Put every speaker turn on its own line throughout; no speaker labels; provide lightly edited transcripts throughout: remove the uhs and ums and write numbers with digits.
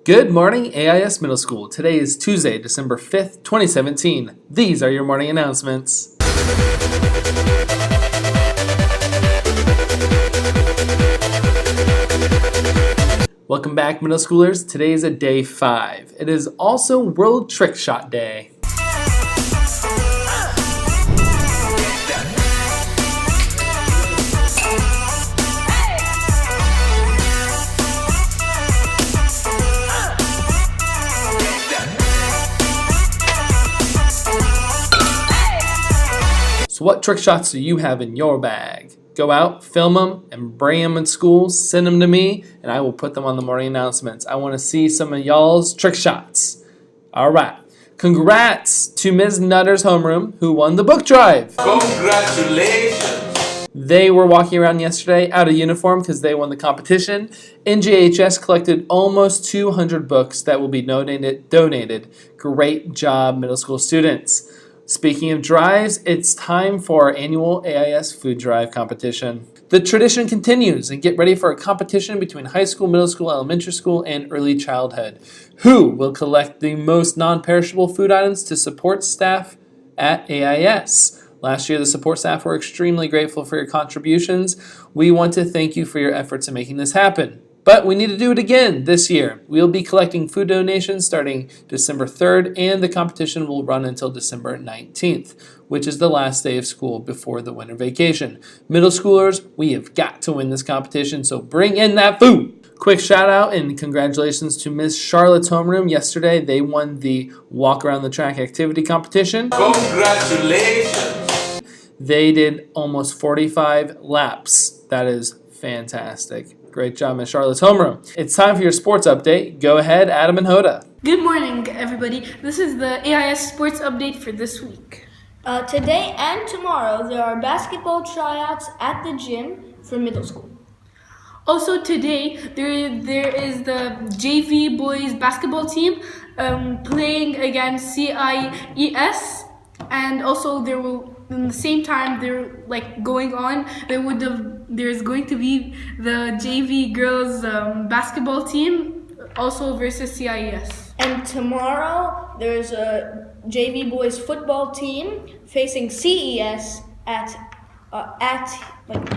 Good morning, AIS Middle School. Today is Tuesday, December 5th, 2017. These are your morning announcements. Welcome back, middle schoolers. Today is a day 5. It is also World Trick Shot Day. So what trick shots do you have in your bag? Go out, film them, and bring them in school. Send them to me, and I will put them on the morning announcements. I want to see some of y'all's trick shots. All right. Congrats to Ms. Nutter's homeroom, who won the book drive.
Congratulations.
They were walking around yesterday out of uniform because they won the competition. NJHS collected almost 200 books that will be donated. Great job, middle school students. Speaking of drives, it's time for our annual AIS food drive competition. The tradition continues, and get ready for a competition between high school, middle school, elementary school, and early childhood. Who will collect the most non-perishable food items to support staff at AIS? Last year, the support staff were extremely grateful for your contributions. We want to thank you for your efforts in making this happen. But we need to do it again this year. We'll be collecting food donations starting December 3rd, and the competition will run until December 19th, which is the last day of school before the winter vacation. Middle schoolers, we have got to win this competition, so bring in that food. Quick shout out and congratulations to Miss Charlotte's homeroom. Yesterday, they won the walk around the track activity competition.
Congratulations.
They did almost 45 laps. That is fantastic. Great job, Miss Charlotte's homeroom. It's time for your sports update. Go ahead, Adam and Hoda.
Good morning, everybody. This is the AIS sports update for this week.
Today and tomorrow, there are basketball tryouts at the gym for middle school.
Also today, there is the JV boys basketball team playing against CIES, and also there will, in the same time they're going on, there's going to be the JV girls basketball team also versus CIES.
And tomorrow, there's a JV boys football team facing CES at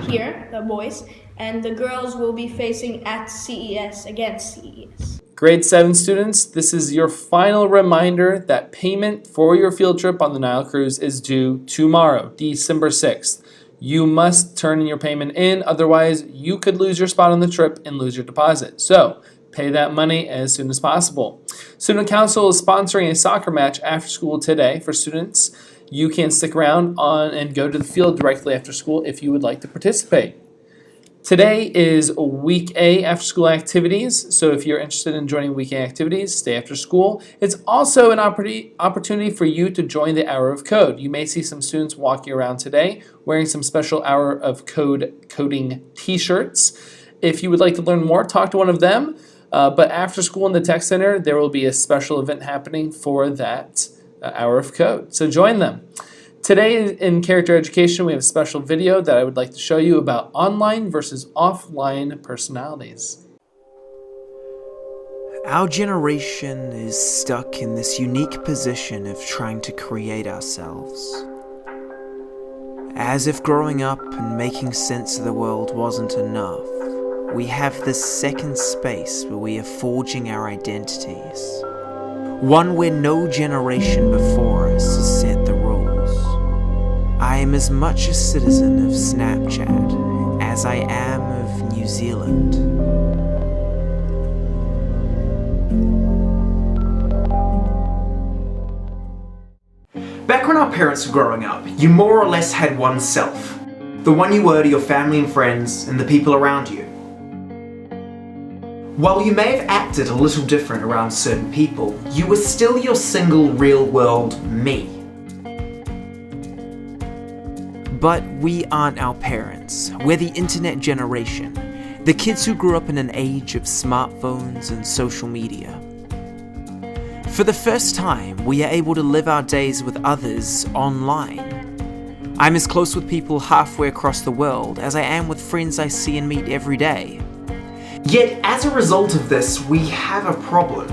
here, the boys, and the girls will be facing at CES against CES.
Grade 7 students, this is your final reminder that payment for your field trip on the Nile Cruise is due tomorrow, December 6th. You must turn your payment in, otherwise you could lose your spot on the trip and lose your deposit. So, pay that money as soon as possible. Student Council is sponsoring a soccer match after school today for students. You can stick around and go to the field directly after school if you would like to participate. Today is Week A after school activities, so if you're interested in joining Week A activities, stay after school. It's also an opportunity for you to join the Hour of Code. You may see some students walking around today wearing some special Hour of Coding t-shirts. If you would like to learn more, talk to one of them. But after school in the Tech Center, there will be a special event happening for that Hour of Code, so join them. Today in Character Education, we have a special video that I would like to show you about online versus offline personalities.
Our generation is stuck in this unique position of trying to create ourselves. As if growing up and making sense of the world wasn't enough, we have this second space where we are forging our identities. One where no generation before us has set the rules. I am as much a citizen of Snapchat as I am of New Zealand.
Back when our parents were growing up, you more or less had one self. The one you were to your family and friends and the people around you. While you may have acted a little different around certain people, you were still your single real-world me.
But we aren't our parents. We're the internet generation. The kids who grew up in an age of smartphones and social media. For the first time, we are able to live our days with others online. I'm as close with people halfway across the world as I am with friends I see and meet every day.
Yet, as a result of this, we have a problem.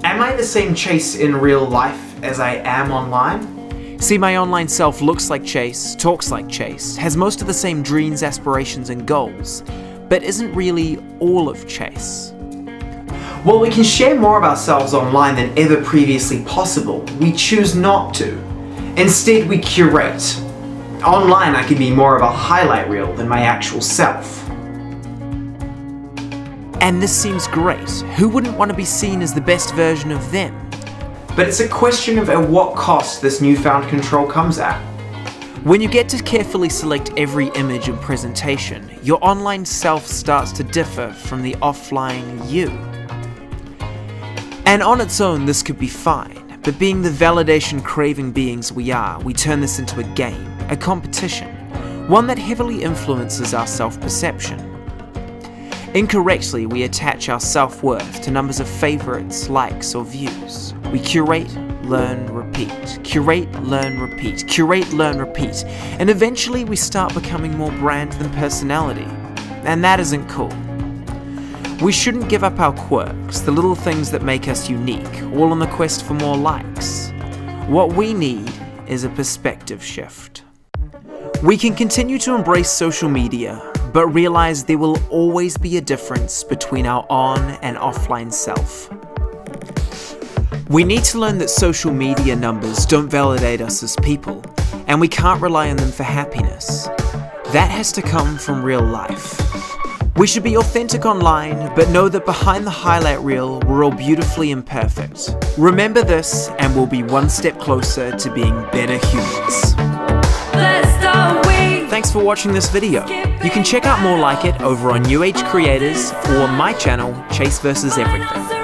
Am I the same Chase in real life as I am online?
See, my online self looks like Chase, talks like Chase, has most of the same dreams, aspirations, and goals, but isn't really all of Chase.
While we can share more of ourselves online than ever previously possible, we choose not to. Instead, we curate. Online, I can be more of a highlight reel than my actual self.
And this seems great. Who wouldn't want to be seen as the best version of them?
But it's a question of at what cost this newfound control comes at.
When you get to carefully select every image and presentation, your online self starts to differ from the offline you. And on its own, this could be fine, but being the validation craving beings we are, we turn this into a game, a competition, one that heavily influences our self-perception. Incorrectly, we attach our self-worth to numbers of favorites, likes, or views. We curate, learn, repeat. Curate, learn, repeat. Curate, learn, repeat. And eventually we start becoming more brand than personality. And that isn't cool. We shouldn't give up our quirks, the little things that make us unique, all in the quest for more likes. What we need is a perspective shift. We can continue to embrace social media, but realize there will always be a difference between our on and offline self. We need to learn that social media numbers don't validate us as people, and we can't rely on them for happiness. That has to come from real life. We should be authentic online, but know that behind the highlight reel, we're all beautifully imperfect. Remember this, and we'll be one step closer to being better humans. Thanks for watching this video. You can check out more like it over on New Age Creators or my channel, Chase vs Everything.